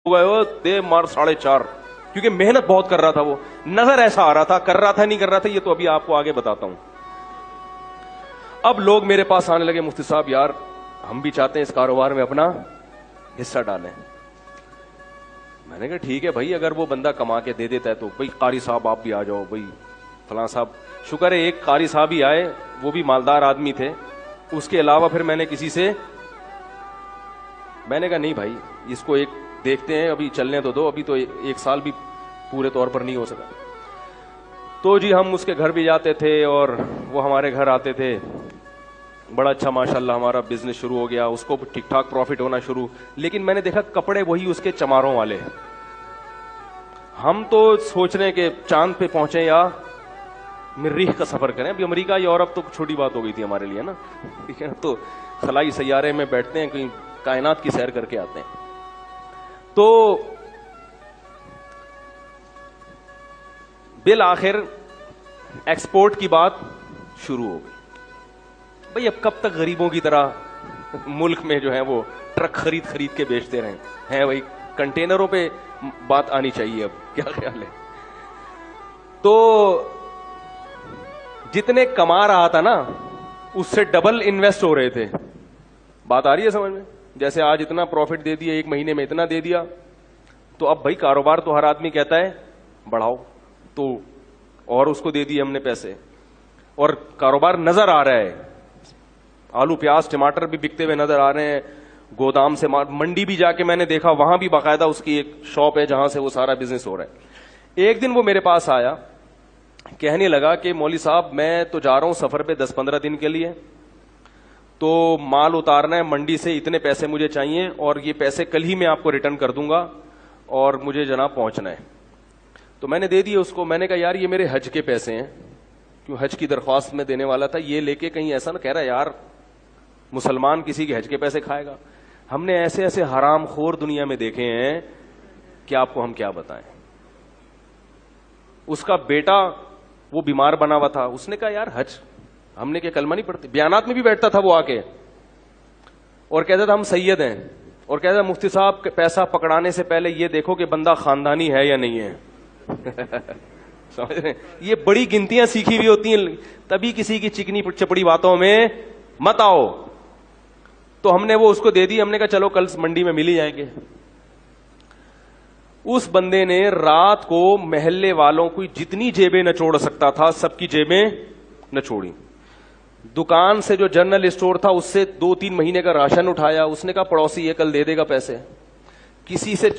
गए दे मार 4.5, क्योंकि मेहनत बहुत कर रहा था, वो नजर ऐसा आ रहा था, कर रहा था नहीं कर रहा था, ये तो अभी आपको आगे बताता हूं। अब लोग मेरे पास आने लगे, मुफ्ती साहब यार हम भी चाहते हैं इस कारोबार में अपना हिस्सा डालें। मैंने कहा ठीक है भाई, अगर वो बंदा कमा के दे देता है तो भाई कारी साहब आप भी आ जाओ, भाई फलां साहब। शुक्र है एक कारी साहब ही आए, वो भी मालदार आदमी थे। उसके अलावा फिर मैंने किसी से, मैंने कहा नहीं भाई इसको एक देखते हैं, अभी चलने तो दो, अभी तो एक साल भी पूरे तौर पर नहीं हो सका। तो जी हम उसके घर भी जाते थे और वो हमारे घर आते थे। बड़ा अच्छा माशाल्लाह हमारा बिजनेस शुरू हो गया, उसको ठीक ठाक प्रॉफिट होना शुरू। लेकिन मैंने देखा कपड़े वही उसके चमारों वाले। हम तो सोच रहे हैं कि चांद पे पहुंचे या मरीख का सफर करें। अभी अमेरिका यूरोप तो छोटी बात हो गई थी हमारे लिए ना, ठीक है। तो खलाई सैयारे में बैठते हैं, कहीं कायनात की सैर करके आते हैं। तो बिल आखिर एक्सपोर्ट की बात शुरू हो गई। भाई अब कब तक गरीबों की तरह मुल्क में जो है वो ट्रक खरीद के बेचते रहे हैं भाई, कंटेनरों पे बात आनी चाहिए। अब क्या ख्याल है? तो जितने कमा रहा था ना उससे डबल इन्वेस्ट हो रहे थे। बात आ रही है समझ में? जैसे आज इतना प्रॉफिट दे दिया, एक महीने में इतना दे दिया, तो अब भाई कारोबार तो हर आदमी कहता है बढ़ाओ, तो और उसको दे दिए हमने पैसे, और कारोबार नजर आ रहा है। आलू प्याज टमाटर भी बिकते हुए नजर आ रहे हैं, गोदाम से मंडी भी जाके मैंने देखा, वहां भी बाकायदा उसकी एक शॉप है जहां से वो सारा बिजनेस हो रहा है। एक दिन वो मेरे पास आया, कहने लगा कि मौली साहब मैं तो जा रहा हूं सफर पे 10-15 दिन के लिए, तो माल उतारना है मंडी से, इतने पैसे मुझे चाहिए और ये पैसे कल ही मैं आपको रिटर्न कर दूंगा और मुझे जनाब पहुंचना है। तो मैंने दे दिए उसको। मैंने कहा यार ये मेरे हज के पैसे हैं, क्यों हज की दरख्वास्त में देने वाला था, ये लेके कहीं ऐसा ना कह रहा यार मुसलमान किसी के हज के पैसे खाएगा। हमने ऐसे ऐसे हराम खोर दुनिया में देखे हैं कि आपको हम क्या बताएं। उसका बेटा वो बीमार बना हुआ था, उसने कहा यार हज, हमने क्या कलमा नहीं पढ़ते? बयानात में भी बैठता था वो आके और कहता था हम सैयद हैं, और कहता था मुफ्ती साहब पैसा पकड़ाने से पहले ये देखो कि बंदा खानदानी है या नहीं है। समझ रहे? ये बड़ी गिनतियां सीखी हुई होती हैं, तभी किसी की चिकनी चपड़ी बातों में मत आओ। तो हमने वो उसको दे दी। हमने कहा चलो कल मंडी में मिल ही जाएंगे। उस बंदे ने रात को महल्ले वालों को जितनी जेबें नचोड़ सकता था सबकी जेबें नचोड़ी। दुकान से जो जनरल स्टोर था उससे 2-3 महीने का राशन उठाया। उसने कहा पड़ोसी ये कल दे देगा पैसे। किसी से